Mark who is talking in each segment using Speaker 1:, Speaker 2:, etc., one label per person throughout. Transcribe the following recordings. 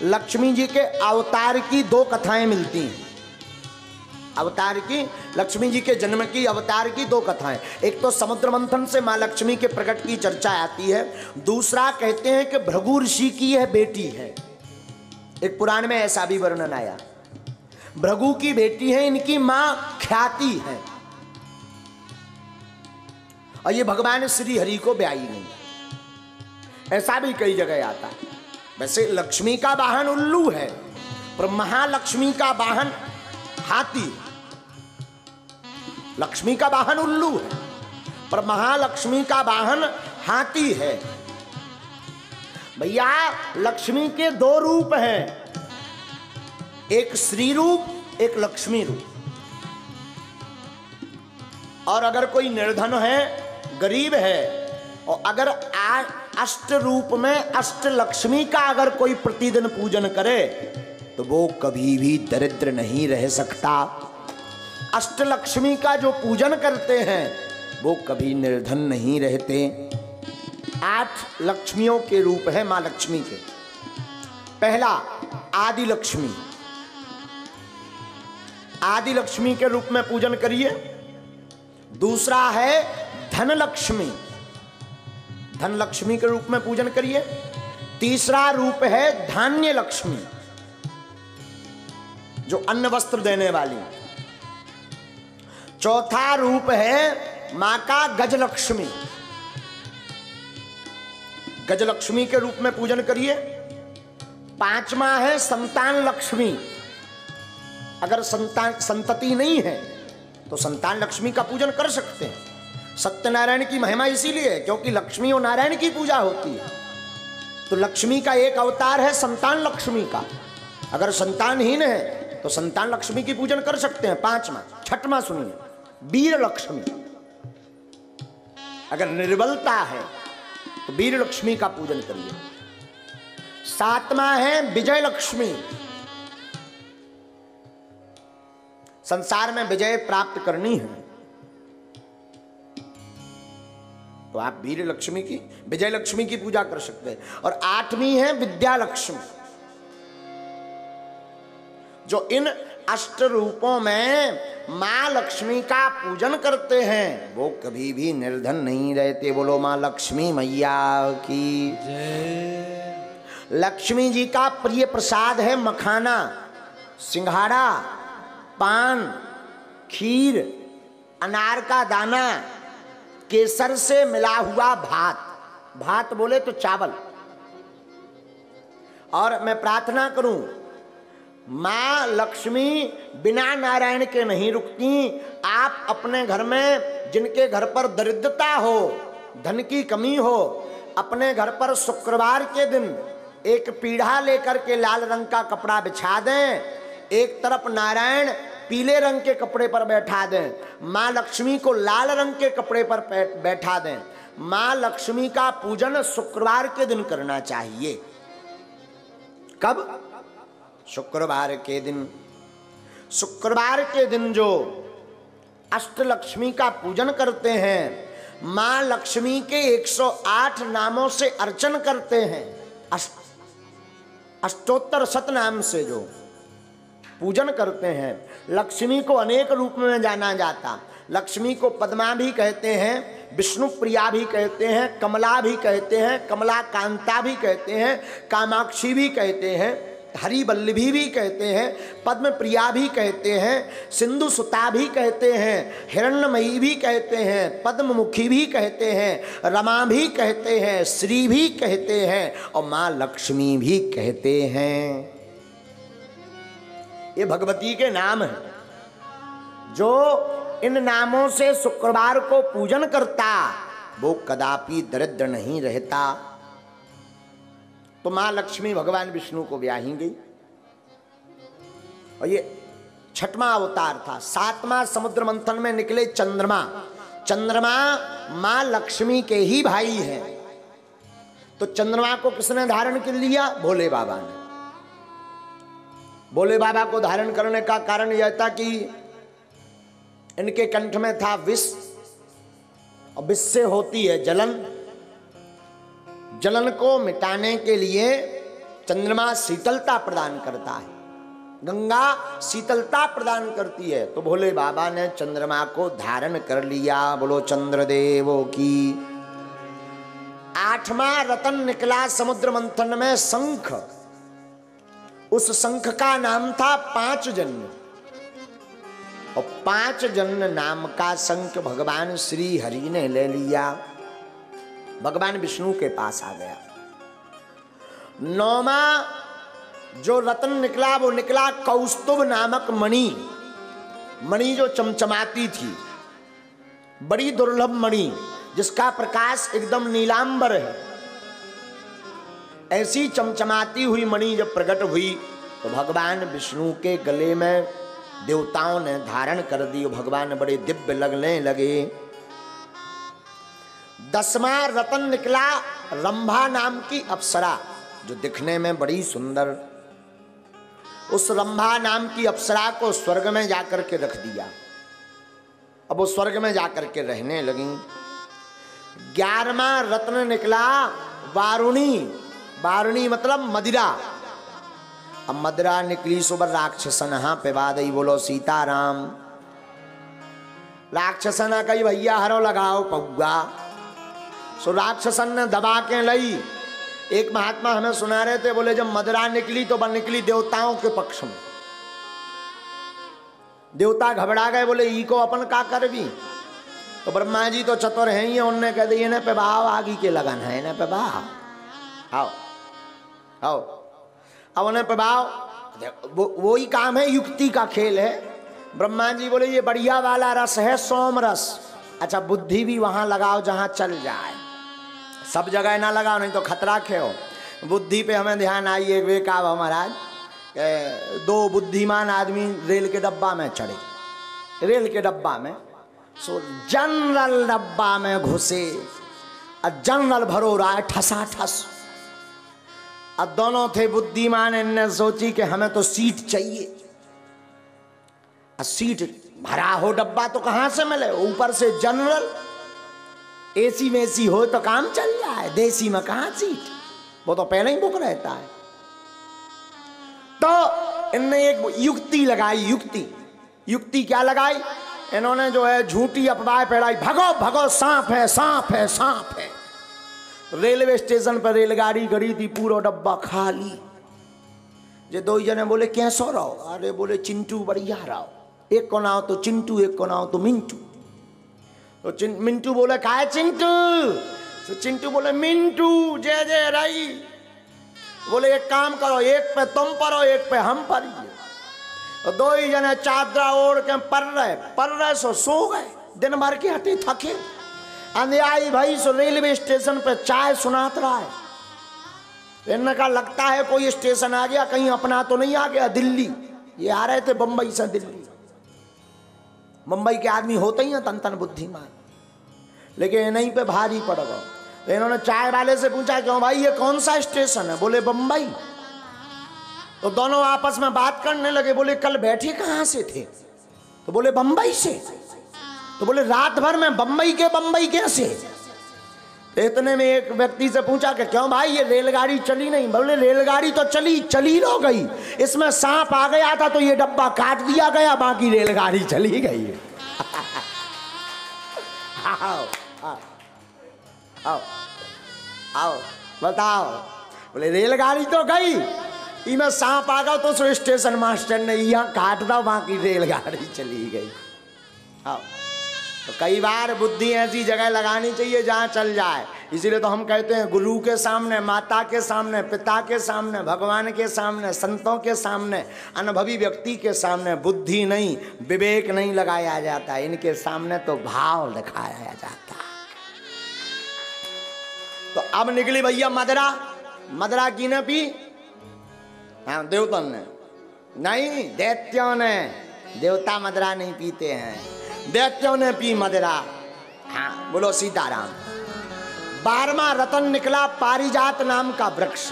Speaker 1: लक्ष्मी जी के अवतार की दो कथाएं मिलती हैं। अवतार की, लक्ष्मी जी के जन्म की, अवतार की दो कथाएं। एक तो समुद्र मंथन से माँ लक्ष्मी के प्रकट की चर्चा आती है। दूसरा कहते हैं कि भृगु ऋषि की यह बेटी है। एक पुराण में ऐसा भी वर्णन आया, भृगु की बेटी है, इनकी मां ख्याति है और ये भगवान श्री हरि को ब्याही गई। ऐसा भी कई जगह आता है। वैसे लक्ष्मी का वाहन उल्लू है, पर महालक्ष्मी का वाहन हाथी। लक्ष्मी का वाहन उल्लू है, पर महालक्ष्मी का वाहन हाथी है। भैया लक्ष्मी के दो रूप हैं, एक श्री रूप, एक लक्ष्मी रूप। और अगर कोई निर्धन है, गरीब है, और अगर अष्ट रूप में अष्ट लक्ष्मी का अगर कोई प्रतिदिन पूजन करे तो वो कभी भी दरिद्र नहीं रह सकता। अष्ट लक्ष्मी का जो पूजन करते हैं वो कभी निर्धन नहीं रहते। 8 लक्ष्मियों के रूप है मां लक्ष्मी के। पहला आदि लक्ष्मी, आदि लक्ष्मी के रूप में पूजन करिए। दूसरा है धन लक्ष्मी, धन लक्ष्मी के रूप में पूजन करिए। तीसरा रूप है धान्य लक्ष्मी, जो अन्न वस्त्र देने वाली। चौथा रूप है मां का गज लक्ष्मी, गज लक्ष्मी के रूप में पूजन करिए। पांचवा है संतान लक्ष्मी, अगर संतति नहीं है तो संतान लक्ष्मी का पूजन कर सकते हैं। सत्यनारायण की महिमा इसीलिए है क्योंकि लक्ष्मी और नारायण की पूजा होती है। तो लक्ष्मी का एक अवतार है संतान लक्ष्मी का। अगर संतानहीन है तो संतान लक्ष्मी की पूजन कर सकते हैं। पांचवा, छठवां सुनिए, वीर लक्ष्मी। अगर निर्बलता है तो वीर लक्ष्मी का पूजन करिए। सातवां है विजय लक्ष्मी, संसार में विजय प्राप्त करनी है तो आप वीर लक्ष्मी की, विजय लक्ष्मी की पूजा कर सकते हैं। और आठवीं है विद्या लक्ष्मी, जो इन अष्ट रूपों में मां लक्ष्मी का पूजन करते हैं वो कभी भी निर्धन नहीं रहते। बोलो मां लक्ष्मी मैया की जय। लक्ष्मी जी का प्रिय प्रसाद है मखाना, सिंघाड़ा, पान, खीर, अनार का दाना, केसर से मिला हुआ भात। भात बोले तो चावल। और मैं प्रार्थना करूं, मां लक्ष्मी बिना नारायण के नहीं रुकती। आप अपने घर में जिनके घर पर दरिद्रता हो, धन की कमी हो, अपने घर पर शुक्रवार के दिन एक पीढ़ा लेकर के लाल रंग का कपड़ा बिछा दें, एक तरफ नारायण पीले रंग के कपड़े पर बैठा दें, मां लक्ष्मी को लाल रंग के कपड़े पर बैठा दें। मां लक्ष्मी का पूजन शुक्रवार के दिन करना चाहिए। कब? शुक्रवार के दिन। शुक्रवार के दिन जो अष्टलक्ष्मी का पूजन करते हैं, मां लक्ष्मी के 108 नामों से अर्चन करते हैं, अष्टोत्तर शतनाम से जो पूजन करते हैं। लक्ष्मी को अनेक रूप में जाना जाता। लक्ष्मी को पद्मा भी कहते हैं, विष्णु प्रिया भी कहते हैं, कमला भी कहते हैं, कमला कांता भी कहते हैं, कामाक्षी भी कहते हैं, हरि वल्लभी भी कहते हैं, पद्म प्रिया भी कहते हैं, सिंधु सुता भी कहते हैं, हिरण्मयी भी कहते हैं, पद्म मुखी भी कहते हैं, रमा भी कहते हैं, श्री भी कहते हैं और माँ लक्ष्मी भी कहते हैं। ये भगवती के नाम हैं। जो इन नामों से शुक्रवार को पूजन करता वो कदापि दरिद्र नहीं रहता। तो मां लक्ष्मी भगवान विष्णु को ब्याही गई और ये 6वां अवतार था। 7वां समुद्र मंथन में निकले चंद्रमा। चंद्रमा मां लक्ष्मी के ही भाई हैं। तो चंद्रमा को किसने धारण कर लिया? भोले बाबा ने। भोले बाबा को धारण करने का कारण यह था कि इनके कंठ में था विष और विष से होती है जलन। जलन को मिटाने के लिए चंद्रमा शीतलता प्रदान करता है, गंगा शीतलता प्रदान करती है। तो भोले बाबा ने चंद्रमा को धारण कर लिया। बोलो चंद्रदेव की। 8वां रतन निकला समुद्र मंथन में, शंख। उस शंख का नाम था पांचजन्य, और पांचजन्य नाम का शंख भगवान श्री हरि ने ले लिया, भगवान विष्णु के पास आ गया। 9वां जो रत्न निकला वो निकला कौस्तुभ नामक मणि। मणि जो चमचमाती थी, बड़ी दुर्लभ मणि, जिसका प्रकाश एकदम नीलांबर है। ऐसी चमचमाती हुई मणि जब प्रकट हुई तो भगवान विष्णु के गले में देवताओं ने धारण कर दी। भगवान बड़े दिव्य लगने लगे। 10वां रतन निकला रंभा नाम की अप्सरा, जो दिखने में बड़ी सुंदर। उस रंभा नाम की अप्सरा को स्वर्ग में जाकर के रख दिया। अब वो स्वर्ग में जाकर के रहने लगी। 11वां रत्न निकला वारुणी। वारुणी मतलब मदिरा। अब मदिरा निकली सुबर राक्षसना पे बादई। बोलो सीताराम। राक्षसना कही भैया हरो लगाओ पौगा। सो राक्षसन ने दबा के लई। एक महात्मा हमें सुना रहे थे, बोले जब मदिरा निकली तो बन निकली देवताओं के पक्ष में। देवता घबरा गए, बोले ई को अपन का कर भी। तो ब्रह्मा जी तो चतुर हैं ही, उनने कह दिए पे बाव आगी के लगन है ना पे बाव आओ आओ। अब उन्हें पे बाव वो ही काम है, युक्ति का खेल है। ब्रह्मा जी बोले ये बढ़िया वाला रस है, सोम रस। अच्छा बुद्धि भी वहां लगाओ जहां चल जाए, सब जगह ना लगाओ नहीं तो खतरा खेओ। बुद्धि पे हमें ध्यान आई। एक वे का महाराज, 2 बुद्धिमान आदमी रेल के डब्बा में चढ़े। रेल के डब्बा में सो जनरल डब्बा में घुसे और जनरल भरो रहा है ठसा ठस। अब दोनों थे बुद्धिमान, इनने सोची कि हमें तो सीट चाहिए। सीट भरा हो डब्बा तो कहां से मिले, ऊपर से जनरल। एसी में सी हो तो काम चल जाए, देसी में कहां सीट, वो तो पहले ही बुक रहता है। तो इनने एक युक्ति लगाई। युक्ति क्या लगाई इन्होंने, जो है झूठी अफवाह फैलाई, भगो भगो सांप है सांप है सांप है। रेलवे स्टेशन पर रेलगाड़ी खड़ी थी, पूरा डब्बा खाली। जे 2 जने बोले कैसो रहो, अरे बोले चिंटू बढ़िया रहो। एक को नाव तो चिंटू, एक को नाव तो मिंटू। तो मिंटू बोले काय चिंटू, तो चिंटू बोले मिंटू जय जय रही। बोले एक काम करो, एक पे तुम परो एक पे हम परिए। तो 2 ही जने चादरा ओढ़ के पर रहे सो गए। दिन भर के हटे थके। अंधियाई भाई सो रेलवे स्टेशन पे चाय सुनात रहा है। इनका का लगता है कोई स्टेशन आ गया, कहीं अपना तो नहीं आ गया। दिल्ली ये आ रहे थे, बंबई से दिल्ली। मुंबई के आदमी होते ही हैं तन तन बुद्धिमान, लेकिन नहीं पे भारी पड़ गए। तो इन्होंने चाय वाले से पूछा क्यों भाई ये कौन सा स्टेशन है, बोले बंबई। तो दोनों आपस में बात करने लगे। बोले कल बैठे कहां से थे, तो बोले बंबई से। तो बोले रात भर में बंबई कैसे। इतने में एक व्यक्ति से पूछा कि क्यों भाई ये रेलगाड़ी चली नहीं, बोले रेलगाड़ी तो चली रो गई, इसमें सांप आ गया था तो ये डब्बा काट दिया गया, बाकी रेलगाड़ी चली गई। आओ आओ आओ आओ बताओ। बोले रेलगाड़ी तो गई, इनमें सांप आ गया तो सो स्टेशन मास्टर ने यहाँ काट दो, बाकी रेलगाड़ी चली गई। आओ। तो कई बार बुद्धि ऐसी जगह लगानी चाहिए जहाँ चल जाए। इसीलिए तो हम कहते हैं गुरु के सामने, माता के सामने, पिता के सामने, भगवान के सामने, संतों के सामने, अनुभवी व्यक्ति के सामने बुद्धि नहीं, विवेक नहीं लगाया जाता। इनके सामने तो भाव दिखाया जाता। तो अब निकली भैया मदरा। मदरा की ने पी, हाँ देवतन ने नहीं, दैत्यों ने। देवता मदरा नहीं पीते हैं, दैत्यों ने पी मदिरा। हाँ बोलो सीताराम। 12वां रतन निकला पारिजात नाम का वृक्ष।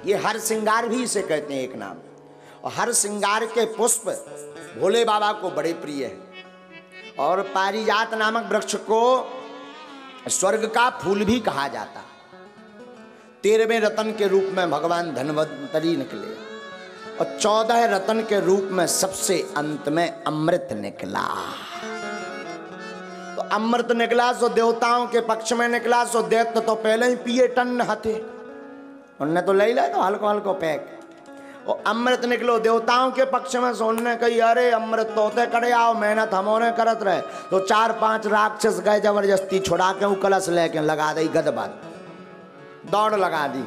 Speaker 1: ये हर श्रृंगार भी इसे कहते हैं एक नाम। और हर श्रृंगार के पुष्प भोले बाबा को बड़े प्रिय है। और पारिजात नामक वृक्ष को स्वर्ग का फूल भी कहा जाता। 13वें रतन के रूप में भगवान धन्वंतरी निकले और 14 रतन के रूप में सबसे अंत में अमृत निकला। तो अमृत निकला सो देवताओं के पक्ष में निकला, सो दैत्य तो पहले ही पिए टन हथे, उनने तो ले तो हल्को हल्को पैक। और अमृत निकलो देवताओं के पक्ष में, सो उनने कही अरे अमृत तोते करे आओ, मेहनत हमोने करत रहे। तो 4-5 राक्षस गए जबरदस्ती छुड़ा के कलश लेके लगा दी गदबाद, दौड़ लगा दी,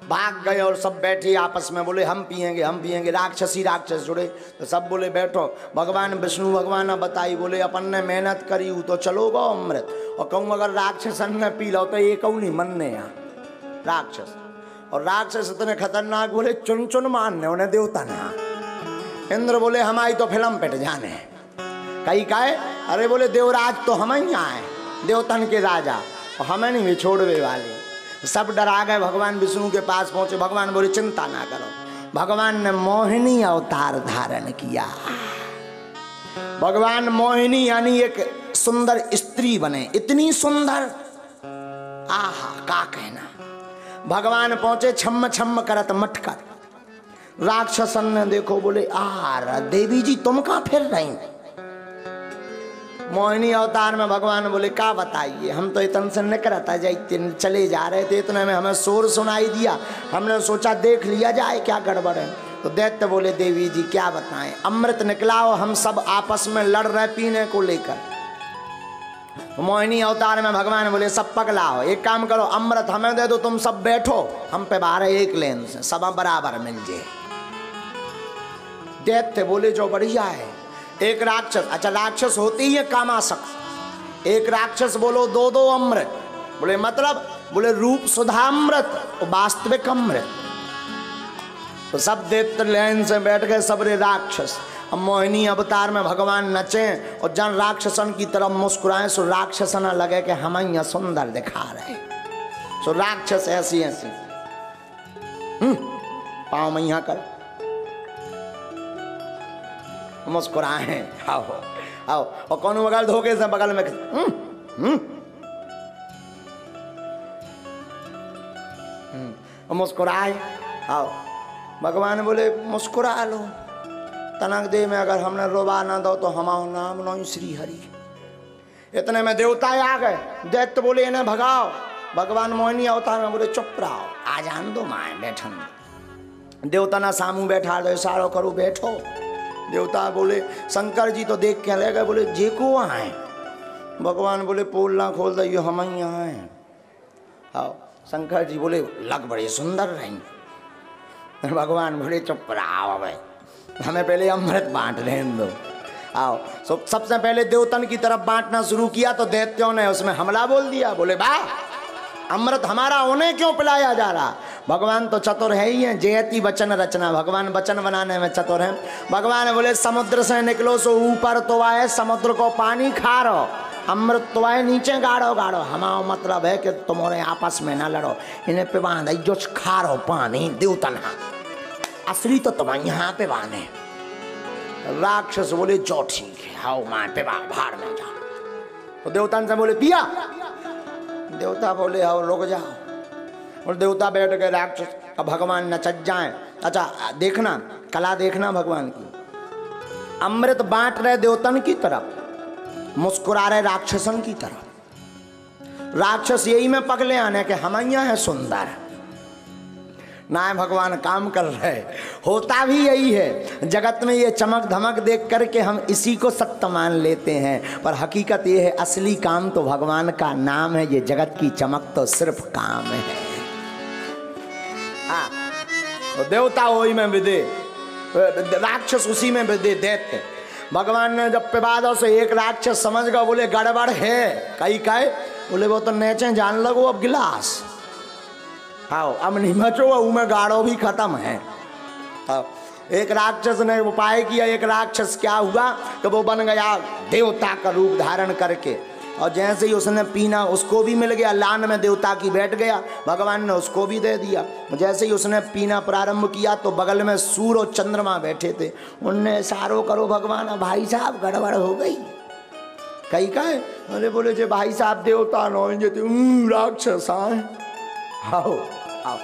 Speaker 1: भाग गए और सब बैठे आपस में बोले हम पिएंगे हम पिएंगे। राक्षसी राक्षस जुड़े तो सब बोले बैठो। भगवान विष्णु भगवान बताई, बोले अपन ने मेहनत करी तो चलो गो अमृत, और कहूँ अगर राक्षसन ने पी लो तो ये कहूँ नहीं मनने यहाँ राक्षस। और राक्षस इतने खतरनाक बोले चुन चुन मारने उन्हें देवता ने। इंद्र बोले हमारी तो फिल्म पिट जाने। कई काहे, अरे बोले देवराज तो हम ही आए, देवतन के राजा, और हमें नहीं छोड़वे वाले। सब डरा गए, भगवान विष्णु के पास पहुंचे। भगवान बोले चिंता ना करो। भगवान ने मोहिनी अवतार धारण किया। भगवान मोहिनी यानी एक सुंदर स्त्री बने, इतनी सुंदर, आहा का कहना। भगवान पहुंचे छम छम करत मटकर। राक्षसन ने देखो, बोले आ देवी जी तुम कहां फिर रही। मोहिनी अवतार में भगवान बोले का बताइए, हम तो इतन से निकलता जाते चले जा रहे थे, इतने में हमें शोर सुनाई दिया, हमने सोचा देख लिया जाए क्या गड़बड़ है। तो दैत्य बोले देवी जी क्या बताएं, अमृत निकला और हम सब आपस में लड़ रहे पीने को लेकर। मोहिनी अवतार में भगवान बोले सब पगलाओ, एक काम करो अमृत हमें दे दो, तुम सब बैठो हम पे 12 एक लेन से सब बराबर मिल जाए। दैत्य बोले जो बढ़िया है। एक राक्षस, अच्छा राक्षस होते ही है कामासक्त, एक राक्षस बोलो 2-2 अमृत, बोले मतलब, बोले रूप सुधामृत और वास्तविक अमृत। तो सब दैत्य लाइन से बैठ गए सबरे राक्षस। अब मोहिनी अवतार में भगवान नचे और जन राक्षसन की तरफ मुस्कुराए, सो राक्षसन लगे कि हम यहाँ सुंदर दिखा रहे। सो राक्षस ऐसी ऐसी पाँव में यहाँ कर मुस्कुराए, आओ आओ, और कौन बगल धोखे से बगल में मुस्कुराए, आओ। भगवान बोले मुस्कुरा लो, तनक दे में अगर हमने रोबा ना दो तो हमारा नाम नो श्री हरि। इतने में देवता आ गए, दैत्य बोले इन्हें भगाओ। भगवान मोहिनी अवतार में बोले चुप रहो, आ जान दो माए बैठन। देवता ना सामू बैठा दो, इशारो करो बैठो। देवता बोले शंकर जी तो देख के रह गए, बोले जे को आए। भगवान बोले पोल ना खोल दो, ये हम ही आए। आओ शंकर जी बोले लग बड़े सुंदर रही। भगवान बोले चुप रहो, भाई हमें पहले अमृत बांट लेने दो, आओ। सबसे पहले देवतन की तरफ बांटना शुरू किया तो दैत्यों ने उसमें हमला बोल दिया, बोले वाह अमृत हमारा उन्हें क्यों पिलाया जा रहा। भगवान तो चतुर है ही है, जयति वचन रचना, भगवान वचन बनाने में चतुर है। भगवान बोले समुद्र से निकलो सो ऊपर तो आए, समुद्र को पानी खा रो, अमृत तो आए नीचे गाड़ो गाड़ो। हमारा मतलब है कि तुम्हारे आपस में ना लड़ो, इन्हें पे बांध जो खा रो पानी देवतन, असली तो तुम यहाँ पे बांधे। राक्षस बोले जो ठीक है, आओ मार पे बाहर में जाओ। तो देवतन से बोले पिया। देवता बोले आओ रुक जाओ। और देवता बैठ गए, राक्षस अब भगवान नचट जाए। अच्छा देखना कला, देखना भगवान की। अमृत बांट रहे देवतन की तरफ, मुस्कुरा रहे राक्षसन की तरफ। राक्षस यही में पगले आने के हम यहाँ है सुंदर ना, भगवान काम कर रहे। होता भी यही है जगत में, ये चमक धमक देख करके हम इसी को सत्य मान लेते हैं, पर हकीकत ये है असली काम तो भगवान का नाम है। ये जगत की चमक तो सिर्फ काम है। हाँ तो देवता वही में विदे, राक्षस उसी में विदे दैत्य। भगवान ने जब विवादों से एक राक्षस समझ गया, बोले गड़बड़ है। कई काहे, बोले वो तो नेचे जान लगो अब गिलास, आओ अब नहीं बचो, उमें गाड़ो भी खत्म है। एक राक्षस ने उपाय किया, एक राक्षस क्या हुआ कि वो बन गया देवता का रूप धारण करके, और जैसे ही उसने पीना उसको भी मिल गया, लान में देवता की बैठ गया, भगवान ने उसको भी दे दिया। जैसे ही उसने पीना प्रारंभ किया तो बगल में सूर्य और चंद्रमा बैठे थे, उनने इशारो करो भगवान भाई साहब गड़बड़ हो गई। कई का है? अरे बोले जे भाई साहब देवता नो जे राक्षस आए। आओ आओ,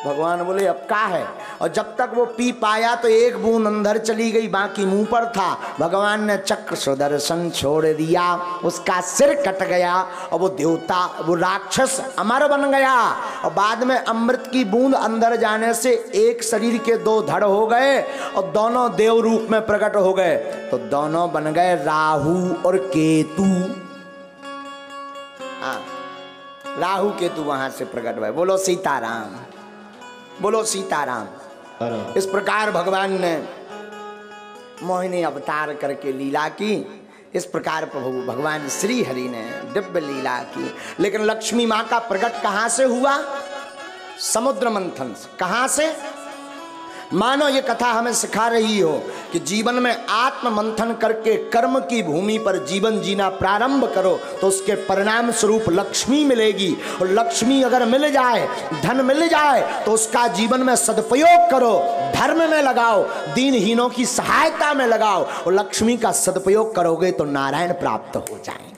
Speaker 1: भगवान बोले अब का है? और जब तक वो पी पाया तो एक बूंद अंदर चली गई, बाकी मुंह पर था। भगवान ने चक्र सुदर्शन छोड़ दिया, उसका सिर कट गया और वो देवता, वो राक्षस अमर बन गया। और बाद में अमृत की बूंद अंदर जाने से एक शरीर के दो धड़ हो गए और दोनों देव रूप में प्रकट हो गए। तो दोनों बन गए राहु और केतु। हाँ, राहु केतु वहां से प्रकट हुए। बोलो सीताराम, बोलो सीताराम। इस प्रकार भगवान ने मोहिनी अवतार करके लीला की। इस प्रकार प्रभु भगवान श्री हरि ने दिव्य लीला की। लेकिन लक्ष्मी माँ का प्रकट कहां से हुआ? समुद्र मंथन से। कहां से? मानो ये कथा हमें सिखा रही हो कि जीवन में आत्म मंथन करके कर्म की भूमि पर जीवन जीना प्रारंभ करो तो उसके परिणाम स्वरूप लक्ष्मी मिलेगी। और लक्ष्मी अगर मिल जाए, धन मिल जाए तो उसका जीवन में सदुपयोग करो, धर्म में लगाओ, दीनहीनों की सहायता में लगाओ। और लक्ष्मी का सदुपयोग करोगे तो नारायण प्राप्त हो जाएंगे।